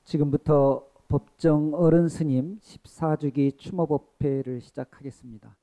지금부터 법정 어른 스님 14주기 추모법회를 시작하겠습니다.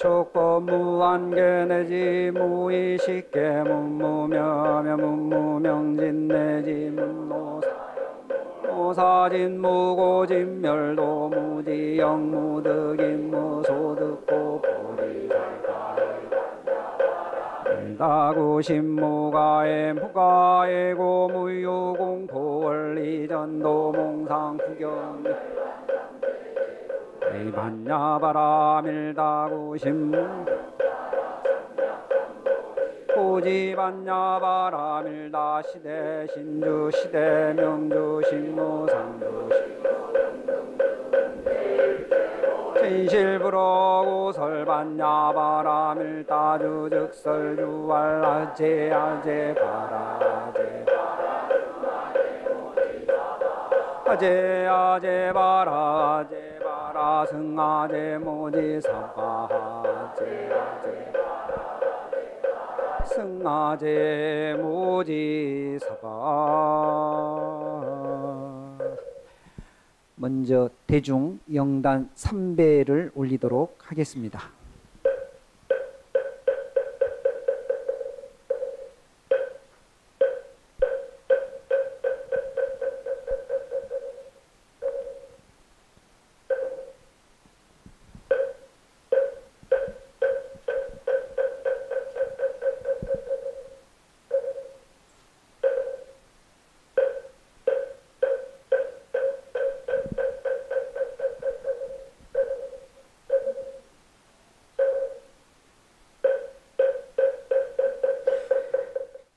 촉법 무한계내지 무의식계 문무명여 문무명진 내지 문무사진 무고진멸도 무지영 무득인 무소득고 보리다구신무가에 무가에고 무유공포 원리전도 몽상후경 반야바라밀다구심 고지반야바라밀다 시대 신주 시대 명주 신무상주 진실부로 구설반야바라밀다주 즉설주알라제 아제 바라제 아제 아제 바라제 승아제 모지사바제 승아제 모지사바. 먼저 대중 영단 3배를 올리도록 하겠습니다.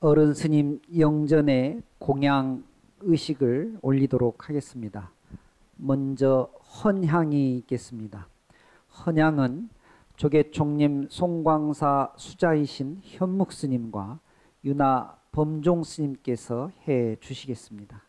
어른 스님 영전에 공양 의식을 올리도록 하겠습니다. 먼저 헌향이 있겠습니다. 헌향은 조계총림 송광사 수자이신 현묵 스님과 유나 범종 스님께서 해 주시겠습니다.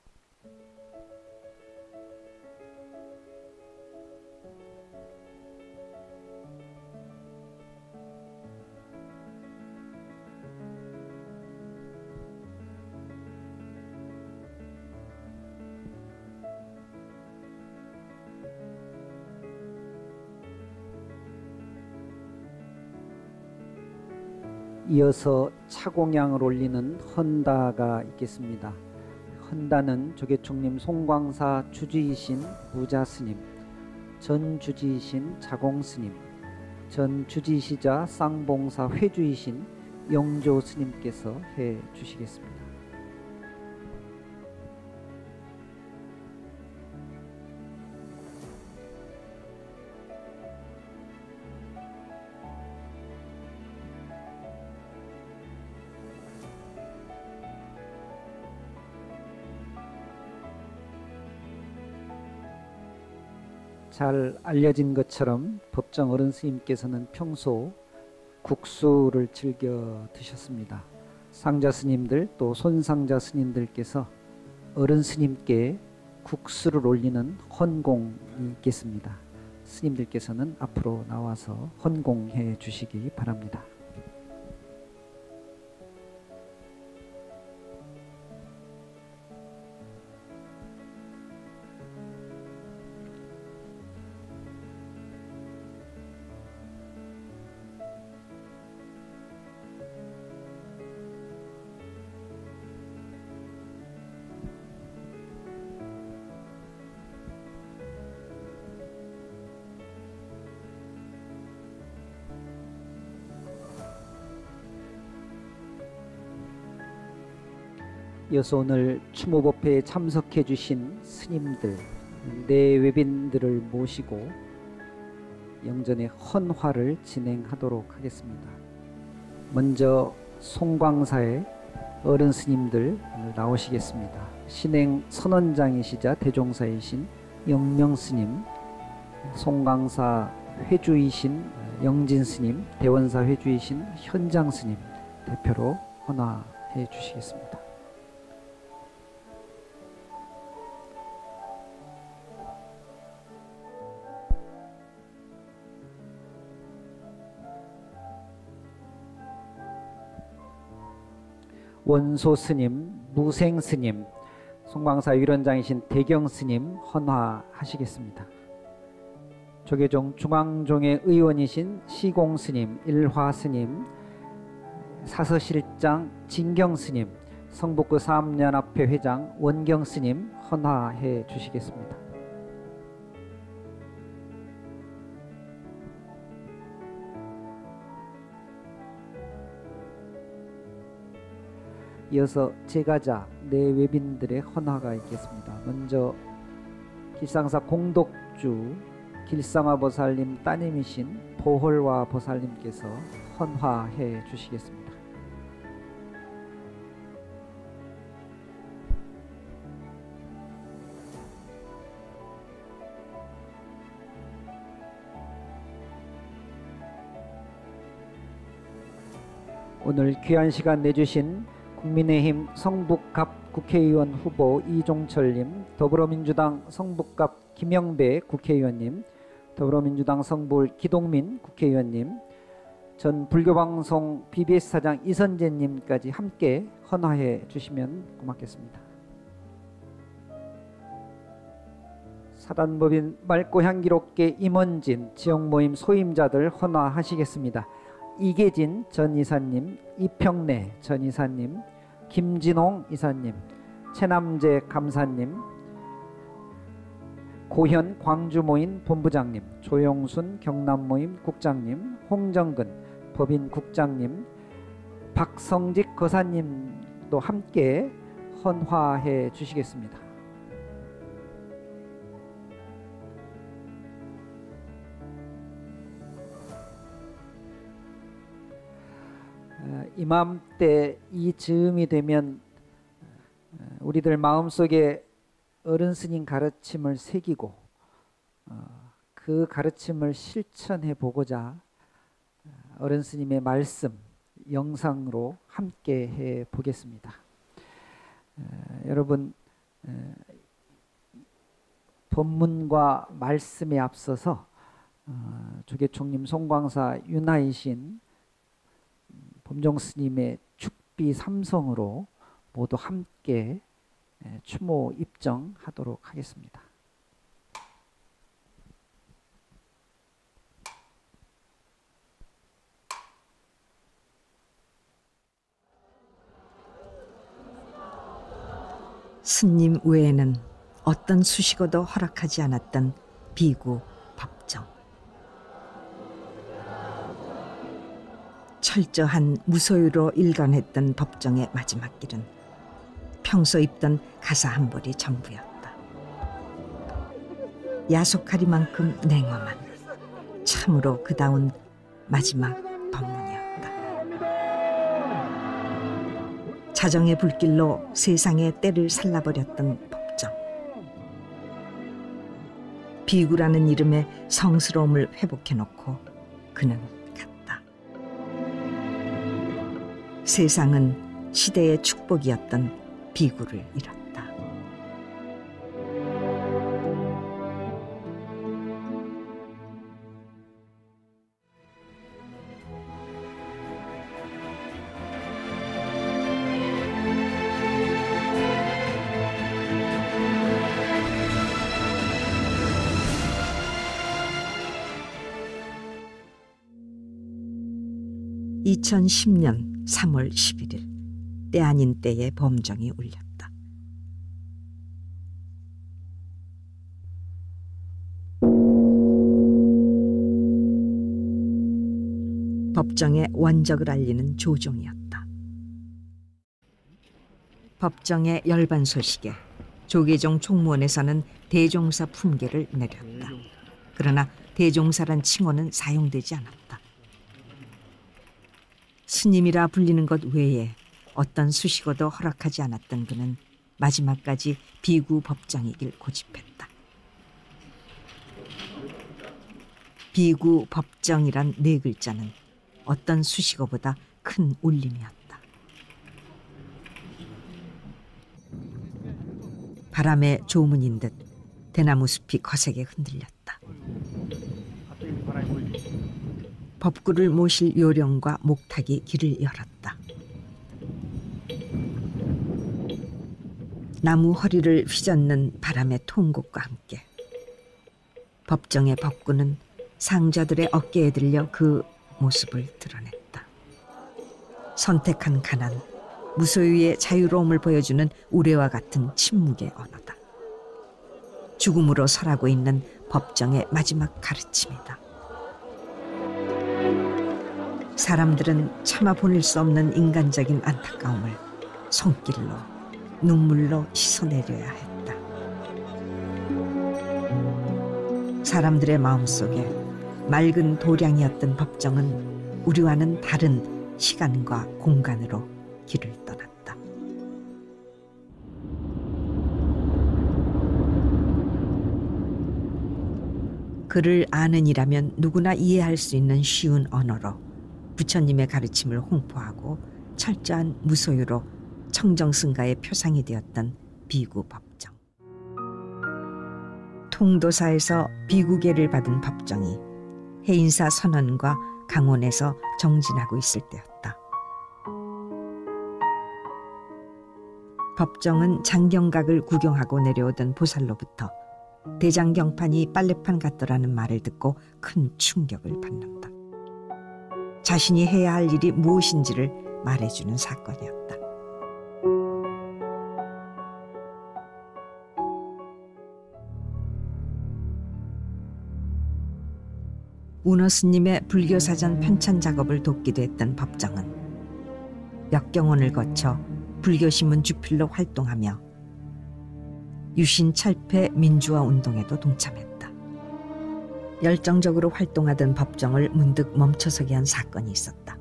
이어서 차공양을 올리는 헌다가 있겠습니다. 헌다는 조계총림 송광사 주지이신 무자스님, 전 주지이신 자공스님, 전 주지시자 쌍봉사 회주이신 영조스님께서 해 주시겠습니다. 잘 알려진 것처럼 법정 어른 스님께서는 평소 국수를 즐겨 드셨습니다. 상자 스님들 또 손상자 스님들께서 어른 스님께 국수를 올리는 헌공이 있겠습니다. 스님들께서는 앞으로 나와서 헌공해 주시기 바랍니다. 이어서 오늘 추모법회에 참석해 주신 스님들, 내외빈들을 모시고 영전의 헌화를 진행하도록 하겠습니다. 먼저 송광사의 어른 스님들 나오시겠습니다. 신행 선원장이시자 대종사이신 영명 스님, 송광사 회주이신 영진 스님, 대원사 회주이신 현장 스님 대표로 헌화해 주시겠습니다. 원소 스님, 무생 스님, 송광사 위원장이신 대경 스님 헌화하시겠습니다. 조계종 중앙종의 의원이신 시공 스님, 일화 스님, 사서실장 진경 스님, 성북구 사암연합회 회장 원경 스님 헌화해 주시겠습니다. 이어서 제가자 내외빈들의 헌화가 있겠습니다. 먼저 길상사 공덕주 길상화 보살님 따님이신 보홀화 보살님께서 헌화해 주시겠습니다. 오늘 귀한 시간 내주신 국민의힘 성북갑 국회의원 후보 이종철님, 더불어민주당 성북갑 김영배 국회의원님, 더불어민주당 성북 기동민 국회의원님, 전 불교방송 BBS 사장 이선재님까지 함께 헌화해 주시면 고맙겠습니다. 사단법인 맑고 향기롭게 임원진 지역모임 소임자들 헌화하시겠습니다. 이계진 전 이사님, 이평래 전 이사님, 김진홍 이사님, 최남재 감사님, 고현 광주모임 본부장님, 조영순 경남모임 국장님, 홍정근 법인국장님, 박성직 거사님도 함께 헌화해 주시겠습니다. 이맘때 이 즈음이 되면 우리들 마음속에 어른 스님 가르침을 새기고 그 가르침을 실천해 보고자 어른 스님의 말씀 영상으로 함께 해 보겠습니다. 여러분, 법문과 말씀에 앞서서 조계총림 송광사 윤하이신 범종 스님의 축비 삼성으로 모두 함께 추모 입정하도록 하겠습니다. 스님 외에는 어떤 수식어도 허락하지 않았던 비구 법정. 철저한 무소유로 일관했던 법정의 마지막 길은 평소 입던 가사 한 벌이 전부였다. 야속하리만큼 냉엄한 참으로 그다운 마지막 법문이었다. 자정의 불길로 세상의 때를 살라버렸던 법정. 비구라는 이름의 성스러움을 회복해놓고 그는 갔다. 세상은 시대의 축복이었던 비구를 잃었다. (2010년 3월 11일) 때 아닌 때에 범정이 울렸다. 법정의 원적을 알리는 조종이었다. 법정의 열반 소식에 조계종 총무원에서는 대종사 품계를 내렸다. 그러나 대종사란 칭호는 사용되지 않았다. 스님이라 불리는 것 외에 어떤 수식어도 허락하지 않았던 그는 마지막까지 비구 법정이길 고집했다. 비구 법정이란 네 글자는 어떤 수식어보다 큰 울림이었다. 바람의 조문인 듯 대나무 숲이 거세게 흔들렸다. 법구를 모실 요령과 목탁이 길을 열었다. 나무 허리를 휘젓는 바람의 통곡과 함께 법정의 법구는 상자들의 어깨에 들려 그 모습을 드러냈다. 선택한 가난, 무소유의 자유로움을 보여주는 우레와 같은 침묵의 언어다. 죽음으로 설하고 있는 법정의 마지막 가르침이다. 사람들은 참아 보낼 수 없는 인간적인 안타까움을 손길로, 눈물로 씻어내려야 했다. 사람들의 마음속에 맑은 도량이었던 법정은 우리와는 다른 시간과 공간으로 길을 떠났다. 그를 아는 이라면 누구나 이해할 수 있는 쉬운 언어로 부처님의 가르침을 홍보하고 철저한 무소유로 청정승가의 표상이 되었던 비구 법정. 통도사에서 비구계를 받은 법정이 해인사 선원과 강원에서 정진하고 있을 때였다. 법정은 장경각을 구경하고 내려오던 보살로부터 대장경판이 빨래판 같더라는 말을 듣고 큰 충격을 받는다. 자신이 해야 할 일이 무엇인지를 말해주는 사건이었다. 운어 스님의 불교사전 편찬 작업을 돕기도 했던 법정은 역경원을 거쳐 불교신문 주필로 활동하며 유신철폐 민주화 운동에도 동참했다. 열정적으로 활동하던 법정을 문득 멈춰서게 한 사건이 있었다.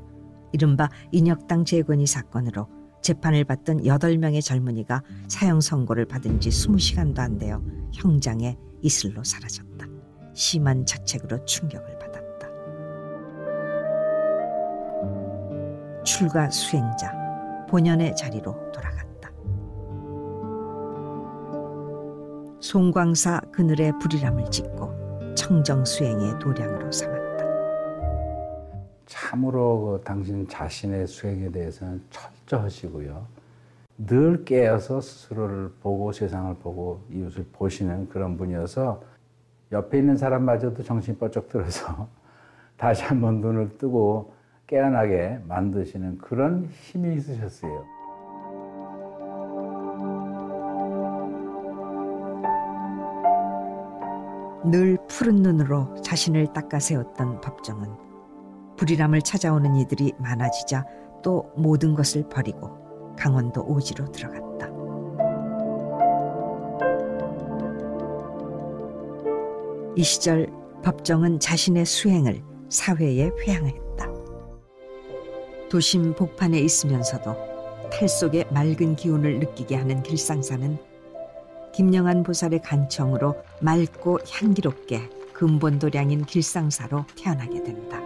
이른바 인혁당 재건이 사건으로 재판을 받던 8명의 젊은이가 사형 선고를 받은 지 20시간도 안 되어 형장에 이슬로 사라졌다. 심한 자책으로 충격을 받았다. 출가 수행자, 본연의 자리로 돌아갔다. 송광사 그늘에 불이람을 짓고 청정수행의 도량으로 삼았다. 참으로 당신 자신의 수행에 대해서는 철저하시고요. 늘 깨어서 스스로를 보고 세상을 보고 이웃을 보시는 그런 분이어서 옆에 있는 사람마저도 정신이 번쩍 들어서 다시 한번 눈을 뜨고 깨어나게 만드시는 그런 힘이 있으셨어요. 늘 푸른 눈으로 자신을 닦아 세웠던 법정은 불이람을 찾아오는 이들이 많아지자 또 모든 것을 버리고 강원도 오지로 들어갔다. 이 시절 법정은 자신의 수행을 사회에 회양했다. 도심 복판에 있으면서도 탈 속의 맑은 기운을 느끼게 하는 길상사는 김영한 보살의 간청으로 맑고 향기롭게 근본도량인 길상사로 태어나게 된다.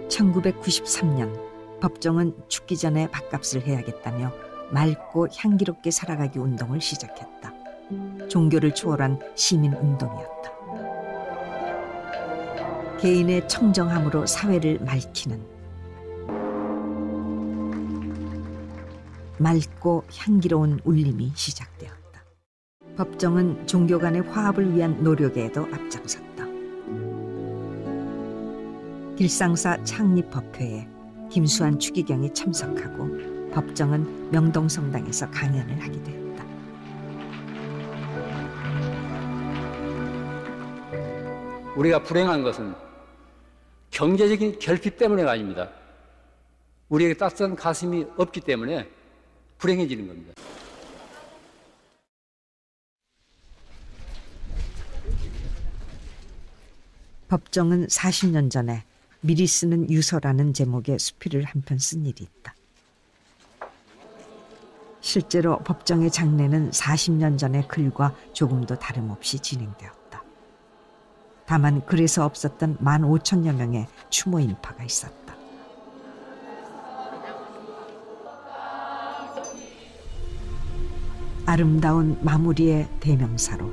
1993년 법정은 죽기 전에 밥값을 해야겠다며 맑고 향기롭게 살아가기 운동을 시작했다. 종교를 초월한 시민운동이었다. 개인의 청정함으로 사회를 맑히는 맑고 향기로운 울림이 시작되었다. 법정은 종교 간의 화합을 위한 노력에도 앞장섰다. 길상사 창립법회에 김수환 추기경이 참석하고 법정은 명동성당에서 강연을 하게 되었다. 우리가 불행한 것은 경제적인 결핍 때문에가 아닙니다. 우리에게 따뜻한 가슴이 없기 때문에 불행해지는 겁니다. 법정은 40년 전에 미리 쓰는 유서라는 제목의 수필을 한 편 쓴 일이 있다. 실제로 법정의 장례는 40년 전의 글과 조금도 다름없이 진행되었다. 다만 그래서 없었던 15,000여 명의 추모 인파가 있었다. 아름다운 마무리의 대명사로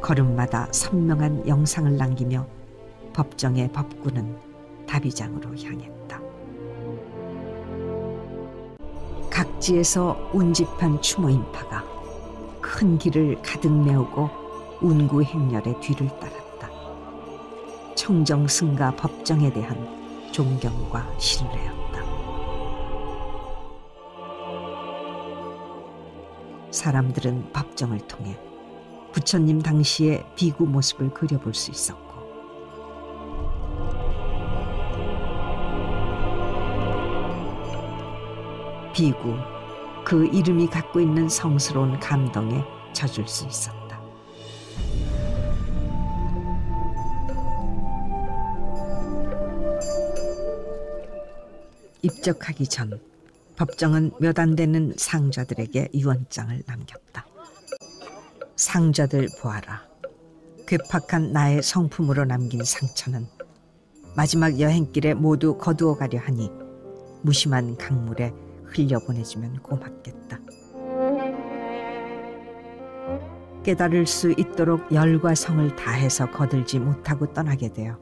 걸음마다 선명한 영상을 남기며 법정의 법구는 다비장으로 향했다. 각지에서 운집한 추모 인파가 큰 길을 가득 메우고 운구 행렬의 뒤를 따랐다. 청정승가 법정에 대한 존경과 신뢰였다. 사람들은 법정을 통해 부처님 당시의 비구 모습을 그려볼 수 있었고 비구, 그 이름이 갖고 있는 성스러운 감동에 젖을 수 있었다. 입적하기 전 법정은 몇 안 되는 상좌들에게 유언장을 남겼다. 상좌들 보아라. 괴팍한 나의 성품으로 남긴 상처는 마지막 여행길에 모두 거두어 가려 하니 무심한 강물에 흘려보내주면 고맙겠다. 깨달을 수 있도록 열과 성을 다해서 거들지 못하고 떠나게 되어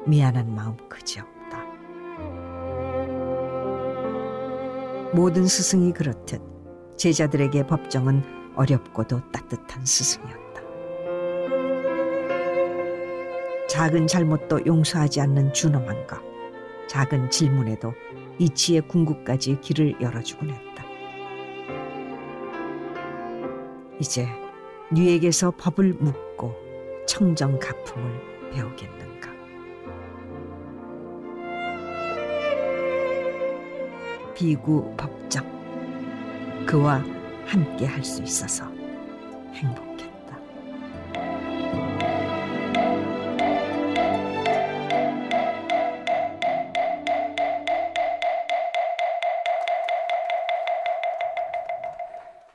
미안한 마음 그지없다. 모든 스승이 그렇듯 제자들에게 법정은 어렵고도 따뜻한 스승이었다. 작은 잘못도 용서하지 않는 준엄함과 작은 질문에도 이치의 궁극까지 길을 열어주곤 했다. 이제 네에게서 법을 묻고 청정 가품을 배우겠는가. 비구 법정, 그와 함께 할 수 있어서 행복했다.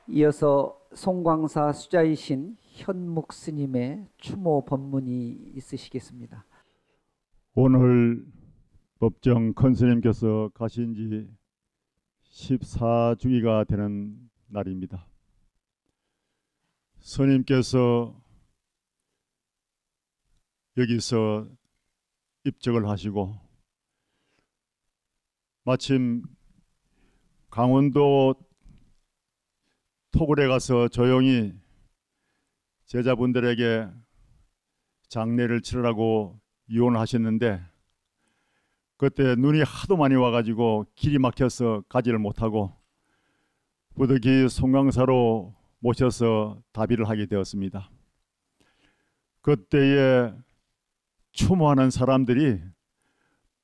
이어서 송광사 수자이신 현묵 스님의 추모 법문이 있으시겠습니다. 오늘 법정 큰 스님께서 가신 지 14주기가 되는 날입니다. 스님께서 여기서 입적을 하시고 마침 강원도 토굴에 가서 조용히 제자분들에게 장례를 치르라고 유언을 하셨는데 그때 눈이 하도 많이 와가지고 길이 막혀서 가지를 못하고 부득이 송광사로 모셔서 다비를 하게 되었습니다. 그때에 추모하는 사람들이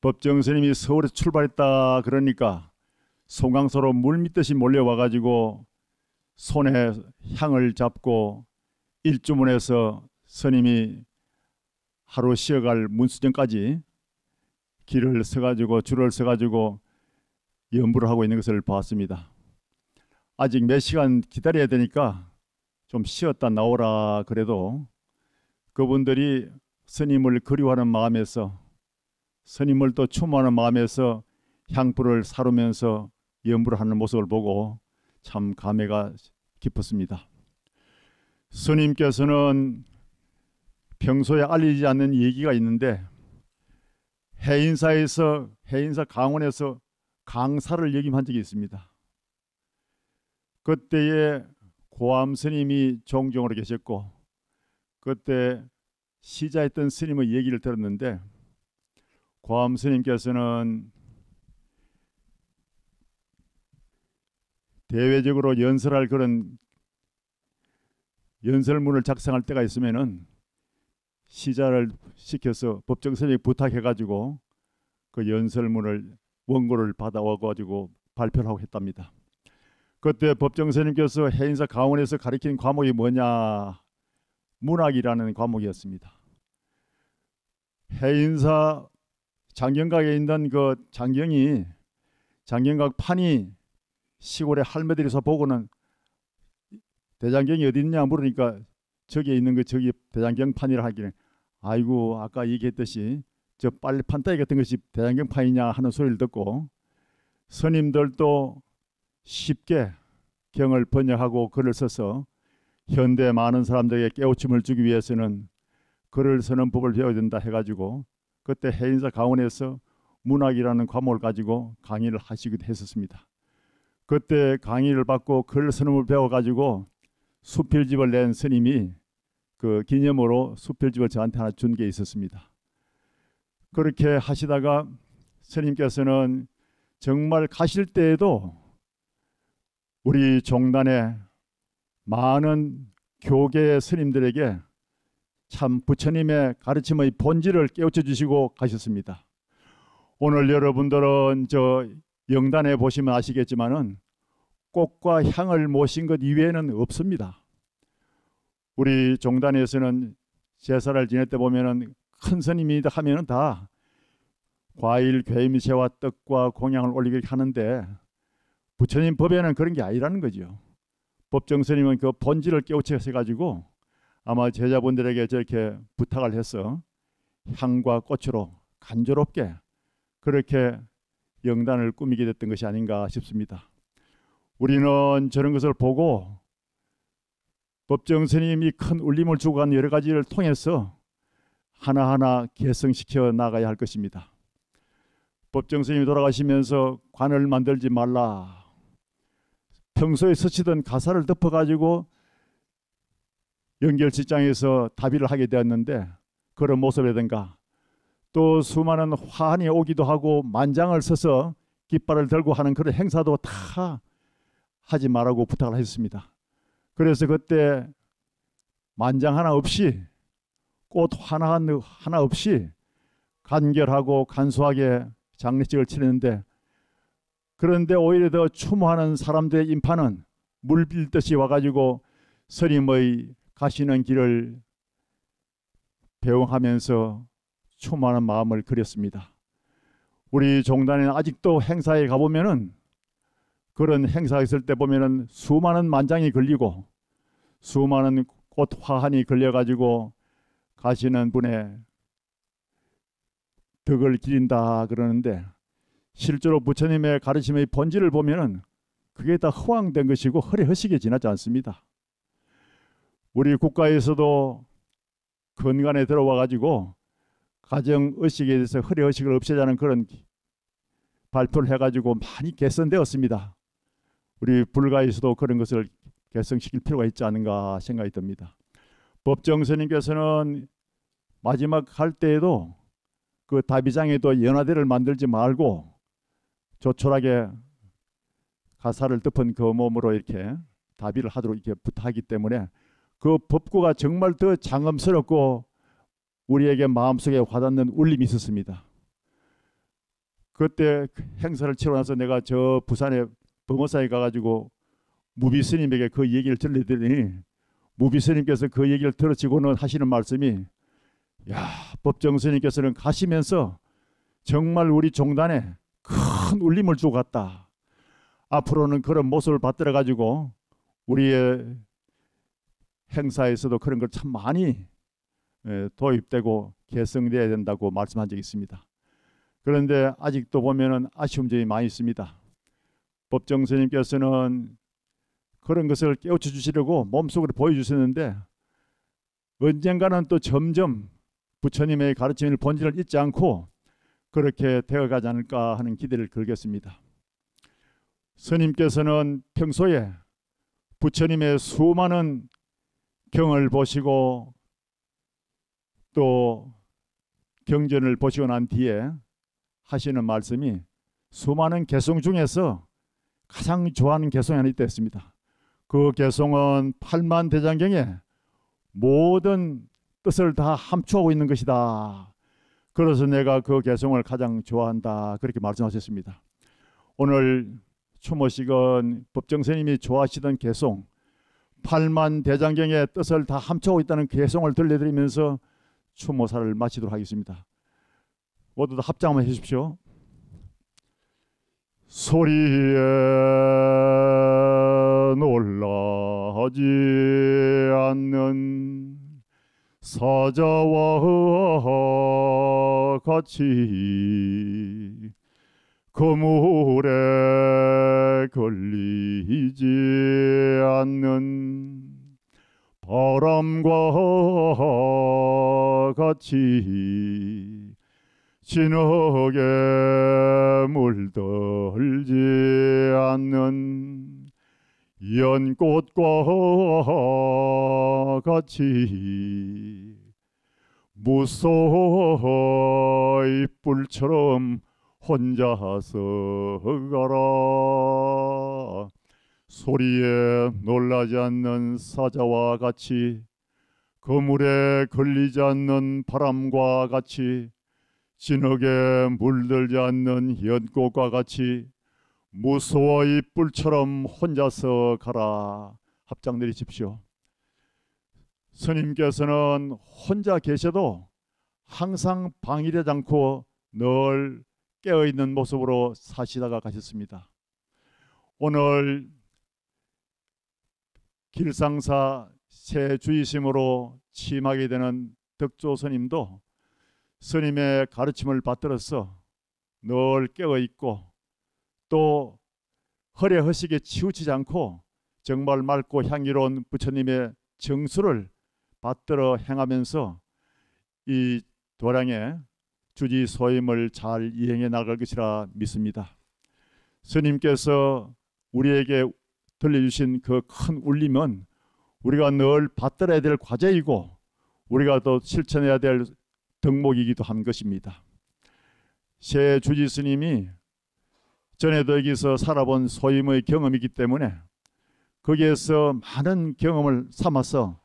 법정 스님이 서울에서 출발했다 그러니까 송광사로 물밀듯이 몰려와가지고 손에 향을 잡고 일주문에서 스님이 하루 쉬어갈 문수전까지 길을 서가지고 줄을 서가지고 연부를 하고 있는 것을 봤습니다. 아직 몇 시간 기다려야 되니까 좀 쉬었다 나오라 그래도 그분들이 스님을 그리워하는 마음에서, 스님을 또 추모하는 마음에서 향불을 사르면서 염불을 하는 모습을 보고 참 감회가 깊었습니다. 스님께서는 평소에 알리지 않는 얘기가 있는데, 해인사 강원에서 강사를 역임한 적이 있습니다. 그때에 고암 스님이 종종으로 계셨고, 그때 시자했던 스님의 얘기를 들었는데, 고암 스님께서는 대외적으로 연설할 그런 연설문을 작성할 때가 있으면은 시자를 시켜서 법정스님이 부탁해가지고 그 연설문을 원고를 받아와가지고 발표를 하고 했답니다. 그때 법정스님께서 해인사 강원에서 가르친 과목이 뭐냐, 문학이라는 과목이었습니다. 해인사 장경각에 있는 그 장경각 판이 시골의 할매들이서 보고는 대장경이 어디 있냐 물으니까 저기에 있는 거 저기 대장경판이라 하기는, 아이고 아까 얘기했듯이 저 빨래판 따위 같은 것이 대장경판이냐 하는 소리를 듣고, 스님들도 쉽게 경을 번역하고 글을 써서 현대 많은 사람들에게 깨우침을 주기 위해서는 글을 쓰는 법을 배워야 된다 해가지고 그때 해인사 강원에서 문학이라는 과목을 가지고 강의를 하시기도 했었습니다. 그때 강의를 받고 글 쓰는 법을 배워가지고 수필집을 낸 스님이 그 기념으로 수필집을 저한테 하나 준 게 있었습니다. 그렇게 하시다가 스님께서는 정말 가실 때에도 우리 종단의 많은 교계의 스님들에게 참 부처님의 가르침의 본질을 깨우쳐 주시고 가셨습니다. 오늘 여러분들은 저 영단에 보시면 아시겠지만은 꽃과 향을 모신 것 이외에는 없습니다. 우리 종단에서는 제사를 지낼 때 보면은 큰 스님이 하면은 다 과일, 괴미새와 떡과 공양을 올리게 하는데, 부처님 법에는 그런 게 아니라는 거죠. 법정 스님은 그 본질을 깨우쳐서 가지고 아마 제자분들에게 저렇게 부탁을 해서 향과 꽃으로 간조롭게 그렇게 영단을 꾸미게 됐던 것이 아닌가 싶습니다. 우리는 저런 것을 보고 법정 스님이 큰 울림을 주고 간 여러 가지를 통해서 하나하나 개성시켜 나가야 할 것입니다. 법정 스님이 돌아가시면서 관을 만들지 말라, 평소에 스치던 가사를 덮어가지고 연결식장에서 답의를 하게 되었는데, 그런 모습이라든가 또 수많은 화환이 오기도 하고 만장을 써서 깃발을 들고 하는 그런 행사도 다 하지 말라고 부탁을 했습니다. 그래서 그때 만장 하나 없이, 꽃 하나 없이 간결하고 간소하게 장례식을 치르는데, 그런데 오히려 더 추모하는 사람들의 인파는 물빌듯이 와가지고 스님의 가시는 길을 배웅하면서 추모하는 마음을 그렸습니다. 우리 종단에는 아직도 행사에 가보면은, 그런 행사 있을 때 보면은 수많은 만장이 걸리고 수많은 꽃 화환이 걸려가지고 가시는 분의 덕을 기린다 그러는데, 실제로 부처님의 가르침의 본질을 보면은 그게 다 허황된 것이고 허례허식에 지나지 않습니다. 우리 국가에서도 건간에 들어와 가지고 가정의식에 대해서 허례허식을 없애자는 그런 발표를 해가지고 많이 개선되었습니다. 우리 불가에서도 그런 것을 개선시킬 필요가 있지 않은가 생각이 듭니다. 법정 스님께서는 마지막 할 때에도 그 다비장에도 연화대를 만들지 말고 조촐하게 가사를 덮은 그 몸으로 이렇게 다비를 하도록 이렇게 부탁하기 때문에 그 법구가 정말 더 장엄스럽고 우리에게 마음속에 와닿는 울림이 있었습니다. 그때 행사를 치르고 나서 내가 저 부산에 범어사에 가가지고 무비 스님에게 그 얘기를 들리더니, 무비 스님께서 그 얘기를 들으시고는 하시는 말씀이, 야, 법정 스님께서는 가시면서 정말 우리 종단에 큰 울림을 주고 갔다. 앞으로는 그런 모습을 받들어 가지고 우리의 행사에서도 그런 걸 참 많이 도입되고 개성돼야 된다고 말씀한 적이 있습니다. 그런데 아직도 보면은 아쉬운 점이 많이 있습니다. 법정 스님께서는 그런 것을 깨우쳐 주시려고 몸속으로 보여주셨는데 언젠가는 또 점점 부처님의 가르침을 본질을 잊지 않고 그렇게 되어가지 않을까 하는 기대를 걸겠습니다. 스님께서는 평소에 부처님의 수많은 경을 보시고 또 경전을 보시고 난 뒤에 하시는 말씀이 수많은 개송 중에서 가장 좋아하는 개송이 하나 있다 했습니다. 그 개송은 팔만대장경에 모든 뜻을 다 함축하고 있는 것이다. 그래서 내가 그 개송을 가장 좋아한다. 그렇게 말씀하셨습니다. 오늘 추모식은 법정스님이 좋아하시던 개송, 팔만대장경의 뜻을 다 함축하고 있다는 개송을 들려드리면서 추모사를 마치도록 하겠습니다. 모두 다 합장 한번 해주십시오. 소리에 놀라지 않는 사자와 같이 그물에 걸리지 않는 바람과 같이 진흙에 물들지 않는 연꽃과 같이 무소의 뿔처럼 혼자서 가라. 소리에 놀라지 않는 사자와 같이 그물에 걸리지 않는 바람과 같이 진흙에 물들지 않는 연꽃과 같이 무소의 뿔처럼 혼자서 가라. 합장 내리십시오. 스님께서는 혼자 계셔도 항상 방일하지 않고 늘 깨어있는 모습으로 사시다가 가셨습니다. 오늘 길상사 새 주의심으로 취임하게 되는 덕조 스님도 스님의 가르침을 받들어서 늘 깨어있고 또 허례허식에 치우치지 않고 정말 맑고 향기로운 부처님의 정수를 받들어 행하면서 이 도량의 주지 소임을 잘 이행해 나갈 것이라 믿습니다. 스님께서 우리에게 들려주신 그 큰 울림은 우리가 늘 받들어야 될 과제이고 우리가 또 실천해야 될 덕목이기도 한 것입니다. 새 주지 스님이 전에도 여기서 살아본 소임의 경험이기 때문에 거기에서 많은 경험을 삼아서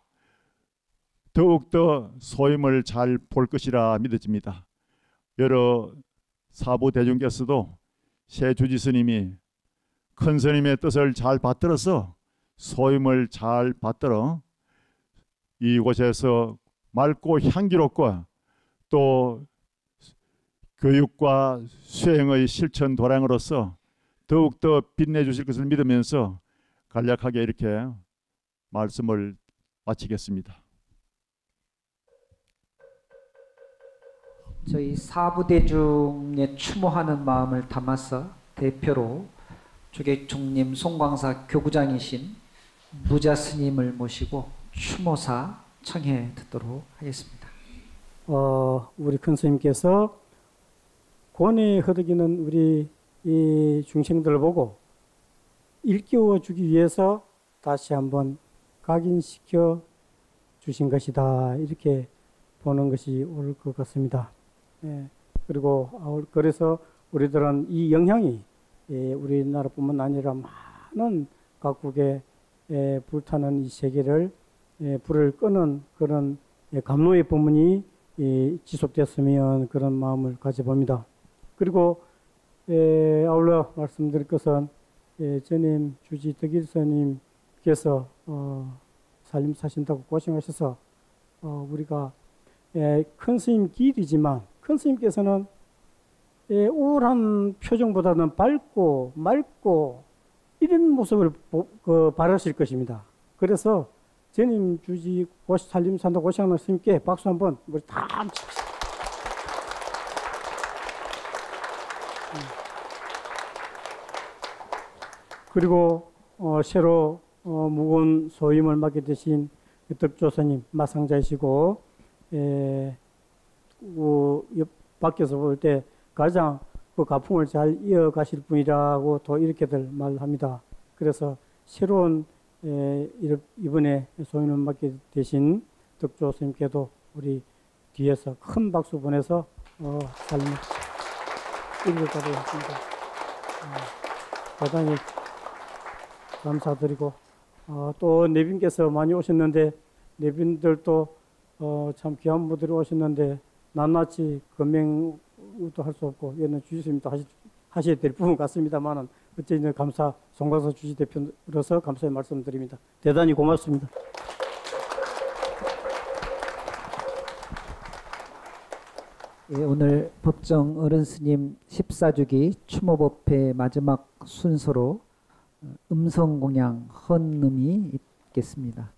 더욱더 소임을 잘 볼 것이라 믿어집니다. 여러 사부 대중께서도 새 주지 스님이 큰 스님의 뜻을 잘 받들어서 소임을 잘 받들어 이곳에서 맑고 향기롭고 또 교육과 수행의 실천 도량으로서 더욱더 빛내주실 것을 믿으면서 간략하게 이렇게 말씀을 마치겠습니다. 저희 사부대중에 추모하는 마음을 담아서 대표로 조계총님 송광사 교구장이신 무자스님을 모시고 추모사 청해 듣도록 하겠습니다. 우리 큰 스님께서 권위에 허덕이는 우리 이 중생들을 보고 일깨워 주기 위해서 다시 한번 각인시켜 주신 것이다. 이렇게 보는 것이 옳을 것 같습니다. 그리고 그래서 우리들은 이 영향이 우리나라뿐만 아니라 많은 각국에 불타는 이 세계를 불을 끄는 그런 감로의 법문이 지속됐으면 그런 마음을 가져봅니다. 그리고 아울러 말씀드릴 것은 전임 주지 덕일스님께서 살림 사신다고 고생하셔서 우리가 큰 스님 길이지만 큰 스님께서는 우울한 표정보다는 밝고 맑고 이런 모습을 바라실 것입니다. 그래서 전임 주지 살림산도 고시학로 스님께 박수 한번 우리 다 칩시다. 그리고 새로 무거운 소임을 맡게 되신 덕조사님 마상자이시고 밖에서 볼 때 가장 그 가풍을 잘 이어가실 분이라고 또 이렇게들 말합니다. 그래서 새로운 이번에 소임을 맡게 되신 덕조사님께도 우리 뒤에서 큰 박수 보내서 삶을 이끌도록 하겠습니다. 대단히 감사드리고 또 내빈께서 많이 오셨는데 내빈들도 참 귀한 분들이 오셨는데 낱낱이 금명도 할 수 없고 얘는 주지스님도 하셔야 될 부분 같습니다만은 어쨌든 감사 송광서 주지 대표로서 감사의 말씀드립니다. 대단히 고맙습니다. 예, 오늘 법정 어른 스님 14주기 추모법회 마지막 순서로 음성공양 헌음이 있겠습니다.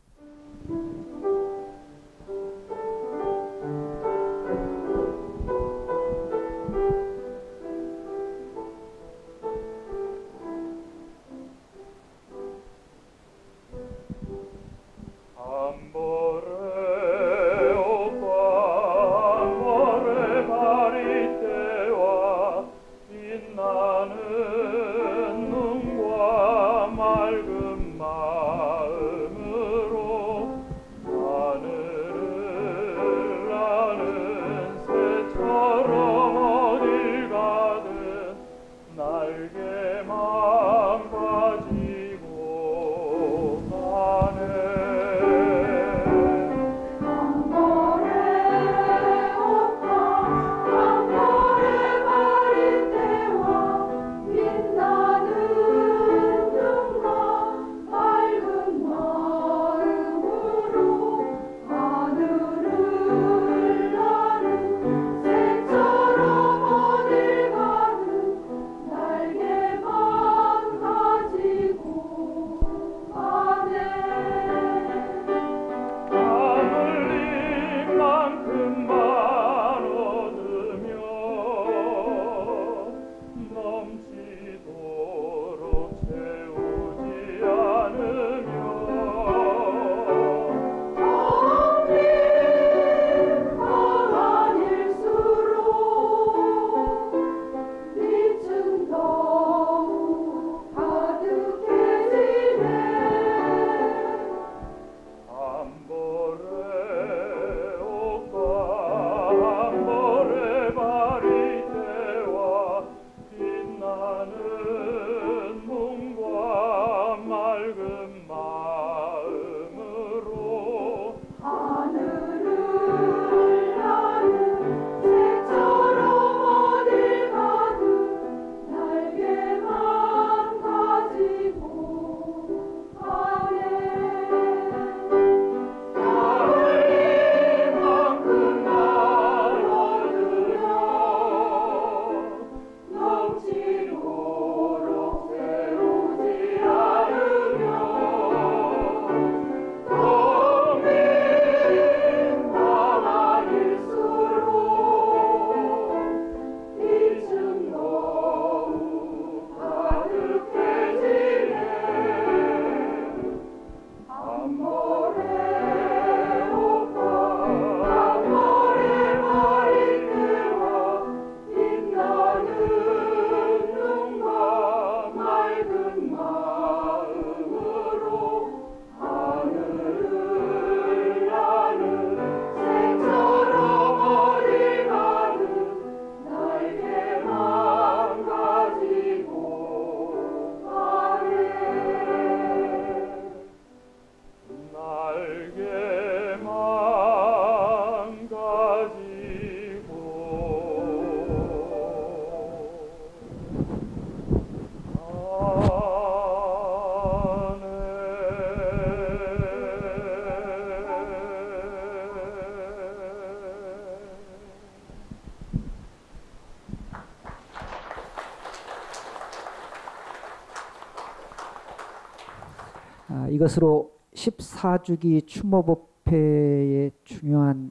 이것으로 14주기 추모법회의 중요한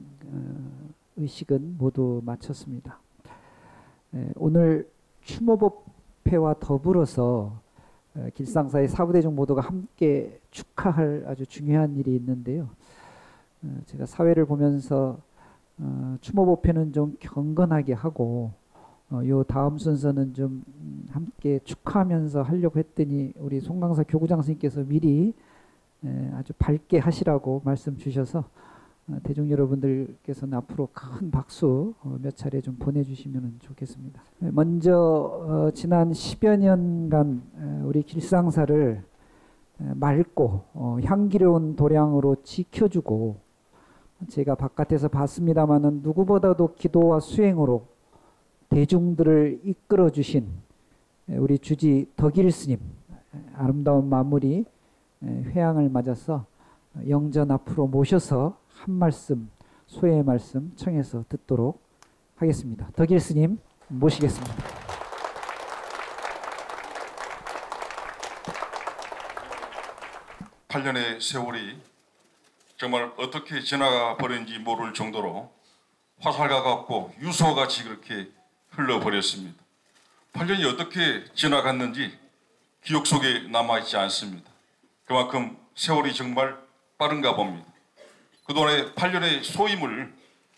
의식은 모두 마쳤습니다. 오늘 추모법회와 더불어서 길상사의 사부대중 모두가 함께 축하할 아주 중요한 일이 있는데요. 제가 사회를 보면서 추모법회는 좀 경건하게 하고 요 다음 순서는 좀 함께 축하하면서 하려고 했더니 우리 송강사 교구장 스님께서 미리 아주 밝게 하시라고 말씀 주셔서 대중 여러분들께서는 앞으로 큰 박수 몇 차례 좀 보내주시면 좋겠습니다. 먼저 지난 10여 년간 우리 길상사를 맑고 향기로운 도량으로 지켜주고 제가 바깥에서 봤습니다마는 누구보다도 기도와 수행으로 대중들을 이끌어 주신 우리 주지 덕일 스님 아름다운 마무리 회향을 맞아서 영전 앞으로 모셔서 한 말씀 소회의 말씀 청해서 듣도록 하겠습니다. 덕일 스님 모시겠습니다. 팔 년의 세월이 정말 어떻게 지나가 버린지 모를 정도로 화살과 같고 유서와 같이 그렇게 흘러버렸습니다. 8년이 어떻게 지나갔는지 기억 속에 남아있지 않습니다. 그만큼 세월이 정말 빠른가 봅니다. 그동안의 8년의 소임을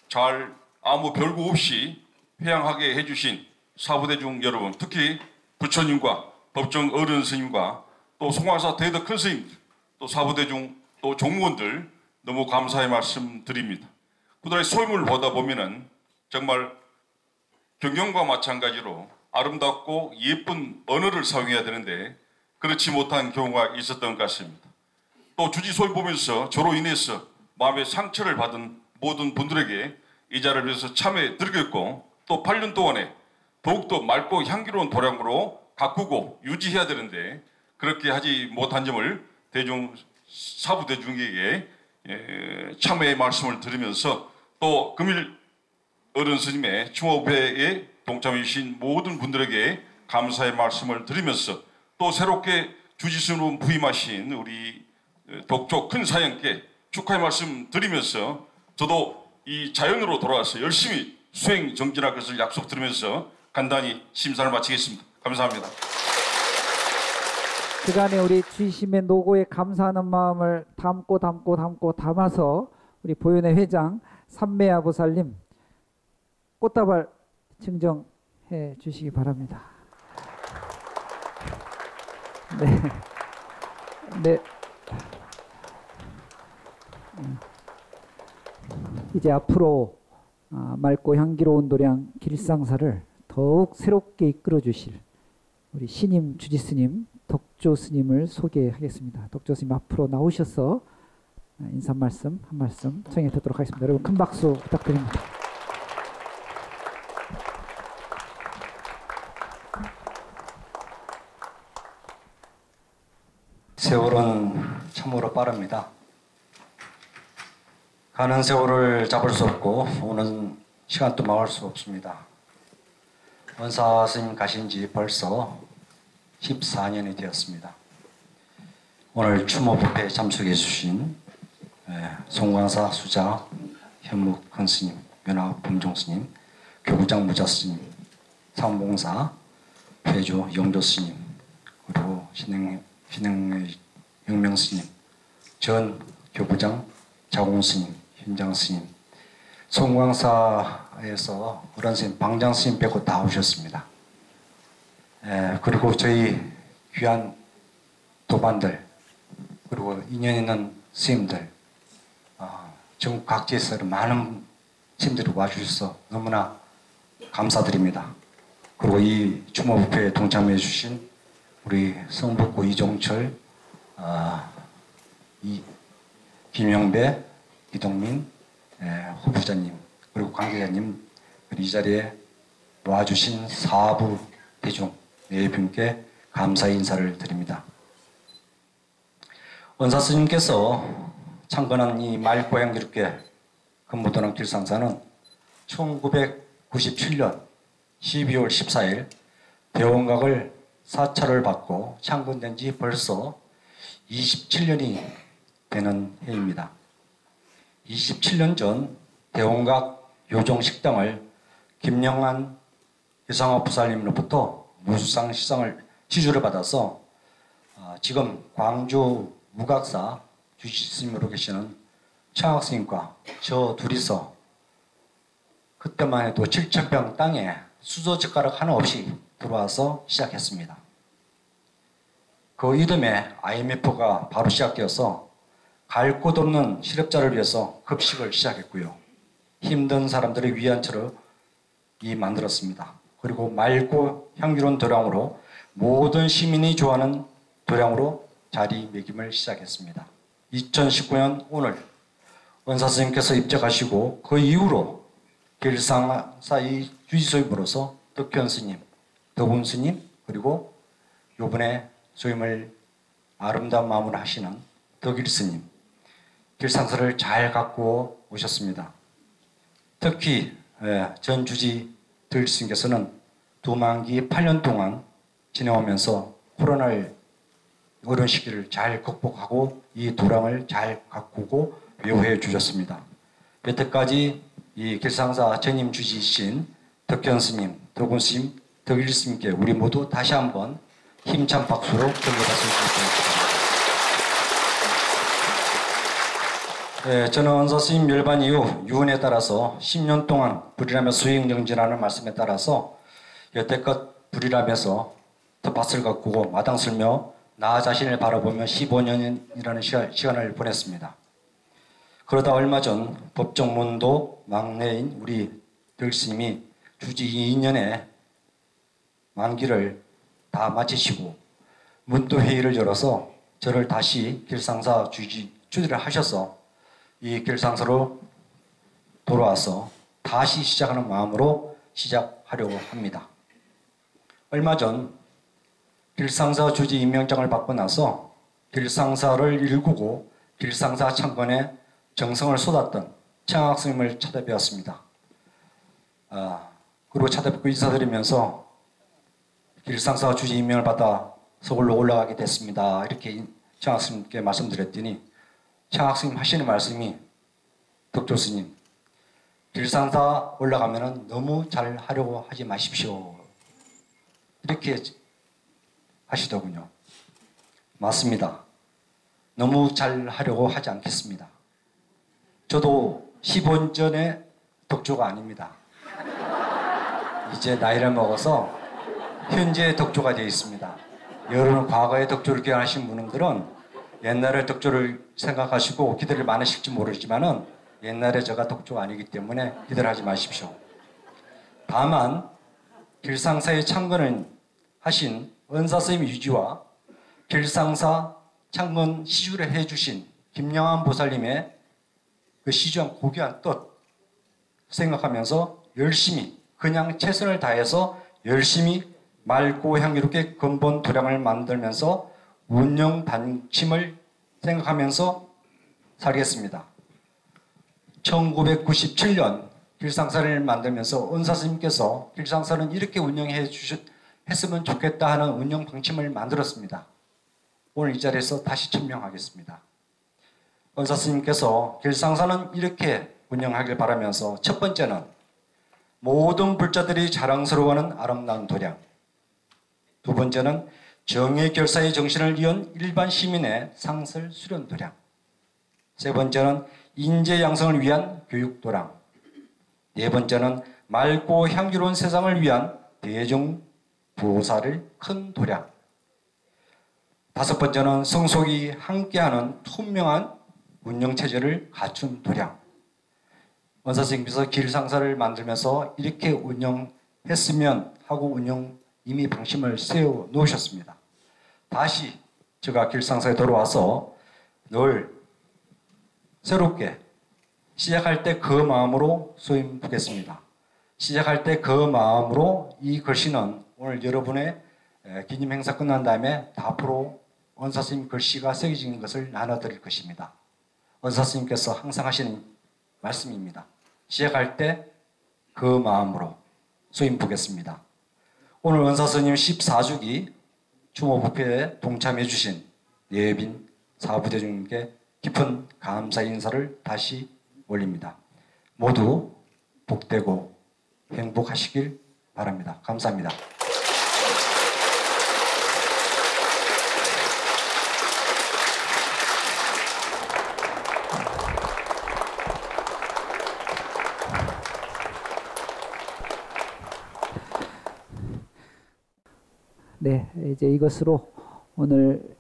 잘 아무 별거 없이 회양하게 해주신 사부대중 여러분, 특히 부처님과 법정 어른 스님과 또 송화사 대덕 큰 스님, 또 사부대중 또 종무원들 너무 감사의 말씀 드립니다. 그동안의 소임을 보다 보면은 정말 경영과 마찬가지로 아름답고 예쁜 언어를 사용해야 되는데 그렇지 못한 경우가 있었던 것 같습니다. 또 주지소임 보면서 저로 인해서 마음의 상처를 받은 모든 분들에게 이 자리를 위해서 참회 드리겠고 또 8년 동안에 더욱더 맑고 향기로운 도량으로 가꾸고 유지해야 되는데 그렇게 하지 못한 점을 사부대중에게 참회의 말씀을 드리면서 또 금일 어른 스님의 추모회에 동참해 주신 모든 분들에게 감사의 말씀을 드리면서 또 새롭게 주지스님 부임하신 우리 독조 큰 사형께 축하의 말씀 드리면서 저도 이 자연으로 돌아와서 열심히 수행 정진할 것을 약속드리면서 간단히 심사를 마치겠습니다. 감사합니다. 그간에 우리 주심의 노고에 감사하는 마음을 담아서 우리 보현의 회장 삼매야 보살님 꽃다발 증정해 주시기 바랍니다. 네. 이제 앞으로 맑고 향기로운 도량 길상사를 더욱 새롭게 이끌어 주실 우리 신임 주지스님 덕조 스님을 소개하겠습니다. 덕조 스님 앞으로 나오셔서 인사 말씀 한 말씀 청해 듣도록 하겠습니다. 여러분 큰 박수 부탁드립니다. 세월은 참으로 빠릅니다. 가는 세월을 잡을 수 없고 오는 시간도 막을 수 없습니다. 원사 스님 가신 지 벌써 14년이 되었습니다. 오늘 추모법회에 참석해 주신 송광사 수자 현묵 큰 스님, 연합 범종 스님, 교구장 무자 스님, 상봉사 회조 영조 스님, 그리고 신행의 영명 스님, 전 교구장 자공 스님, 현장 스님, 송광사에서 어른 스님, 방장 스님 빼고 다 오셨습니다. 그리고 저희 귀한 도반들, 그리고 인연 있는 스님들, 전국 각지에서 많은 스님들이 와주셔서 너무나 감사드립니다. 그리고 이 추모법회에 동참해 주신 우리 성북구 이종철, 김영배, 이동민 후보자님, 그리고 관계자님, 이 자리에 와주신 사부 대중 네 분께 감사의 인사를 드립니다. 원사 스님께서 창건한 이 맑고 향기롭게 근무도랑 길상사는 1997년 12월 14일 대원각을 사찰을 받고 창건된 지 벌써 27년이 되는 해입니다. 27년 전 대원각 요정식당을 김영환 유상호 부살님으로부터 무수상 시주를 받아서 지금 광주 무각사 주지스님으로 계시는 최학스님과 저 둘이서 그때만 해도 7,000평 땅에 수저젓가락 하나 없이 들어와서 시작했습니다. 그 이듬해 IMF가 바로 시작되어서 갈 곳 없는 실업자를 위해서 급식을 시작했고요. 힘든 사람들의 위안처를 만들었습니다. 그리고 맑고 향기로운 도량으로 모든 시민이 좋아하는 도량으로 자리매김을 시작했습니다. 2019년 오늘 원사스님께서 입적하시고 그 이후로 길상사의 주지소임으로서 덕현 스님, 덕운 스님, 그리고 요번에 소임을 아름다운 마음으로 하시는 덕일 스님, 길상사를 잘 갖고 오셨습니다. 특히 전 주지 덕일 스님께서는 두만기 8년 동안 지내오면서 코로나를 어려운 시기를 잘 극복하고 이 도량을 잘 가꾸고 묘해 주셨습니다. 여태까지 이 길상사 전임 주지이신 덕현 스님, 덕운 스님, 덕일 스님께 우리 모두 다시 한번 힘찬 박수로 경배받았으면 좋겠습니다. 저는 원사 스님 멸반 이후 유언에 따라서 10년 동안 불이라며 수행정진하는 말씀에 따라서 여태껏 불이라면서 텃밭을 가꾸고 마당 쓸며 나 자신을 바라보며 15년이라는 시간을 보냈습니다. 그러다 얼마 전 법정문도 막내인 우리 덕일 스님이 주지 2년의 만기를 다 마치시고 문도회의를 열어서 저를 다시 길상사 주지를 하셔서 이 길상사로 돌아와서 다시 시작하는 마음으로 시작하려고 합니다. 얼마 전 길상사 주지 임명장을 받고 나서 길상사를 일구고 길상사 창건에 정성을 쏟았던 최학학 스님을 찾아뵈었습니다. 그리고 찾아뵙고 인사드리면서 길상사 주지 임명을 받아 서울로 올라가게 됐습니다. 이렇게 최학학 스님께 말씀드렸더니 최학학 스님 하시는 말씀이 덕조 스님, 길상사 올라가면 너무 잘 하려고 하지 마십시오. 이렇게 하시더군요. 맞습니다. 너무 잘 하려고 하지 않겠습니다. 저도 15년 전에 덕조가 아닙니다. 이제 나이를 먹어서 현재 덕조가 되어 있습니다. 여러분 과거의 덕조를 기억하신 분들은 옛날의 덕조를 생각하시고 기대를 많으실지 모르지만은 옛날에 제가 덕조가 아니기 때문에 기대를 하지 마십시오. 다만 길상사의 창건을 하신 은사스님 유지와 길상사 창건 시주를 해주신 김영환 보살님의 그 시주한 고귀한 뜻 생각하면서 열심히 그냥 최선을 다해서 열심히 맑고 향기롭게 근본 도량을 만들면서 운영 방침을 생각하면서 살겠습니다. 1997년 길상사를 만들면서 은사스님께서 길상사는 이렇게 했으면 좋겠다 하는 운영 방침을 만들었습니다. 오늘 이 자리에서 다시 천명하겠습니다. 은사스님께서 길상사는 이렇게 운영하길 바라면서 첫 번째는 모든 불자들이 자랑스러워하는 아름다운 도량, 두 번째는 정의 결사의 정신을 이은 일반 시민의 상설 수련 도량, 세 번째는 인재 양성을 위한 교육 도량, 네 번째는 맑고 향기로운 세상을 위한 대중 보살을 큰 도량, 다섯 번째는 성속이 함께하는 투명한 운영체제를 갖춘 도량. 원사스님께서 길상사를 만들면서 이렇게 운영했으면 하고 운영 이미 방침을 세워 놓으셨습니다. 다시 제가 길상사에 돌아와서 늘 새롭게 시작할 때 그 마음으로 소임 두겠습니다. 시작할 때 그 마음으로 이 글씨는 오늘 여러분의 기념 행사 끝난 다음에 다 앞으로 원사스님 글씨가 새겨진 것을 나눠드릴 것입니다. 원사스님께서 항상 하시는 말씀입니다. 시작할 때 그 마음으로 소임 두겠습니다. 오늘 원사스님 14주기 추모 부패에 동참해 주신 예빈 사부대중님께 깊은 감사 인사를 다시 올립니다. 모두 복되고 행복하시길 바랍니다. 감사합니다. 네, 이제 이것으로 오늘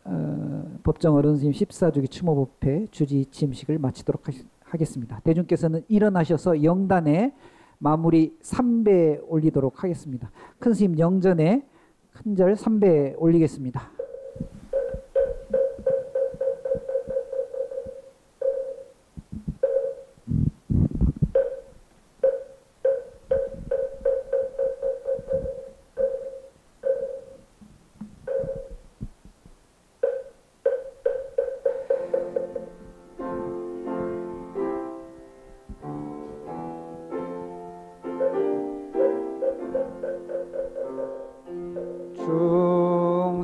법정 어른 스님 14주기 추모법회 주지 침식을 마치도록 하겠습니다. 대중께서는 일어나셔서 영단에 마무리 3배 올리도록 하겠습니다. 큰 스님 영전에 큰절 3배 올리겠습니다.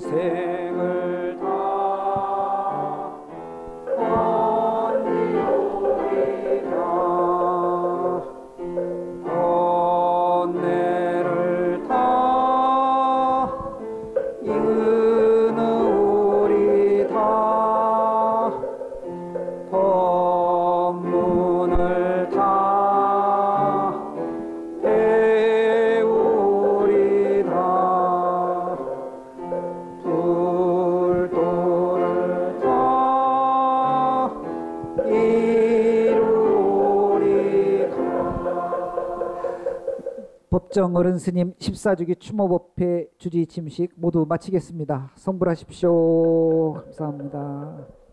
중생을 다 건지오리라 번뇌를 다 이으우리다 법문을 다 배우리다 불도를 다 이루리라. 법정 어른 스님 14주기 추모법회 주지 침식 모두 마치겠습니다. 성불하십시오. 감사합니다.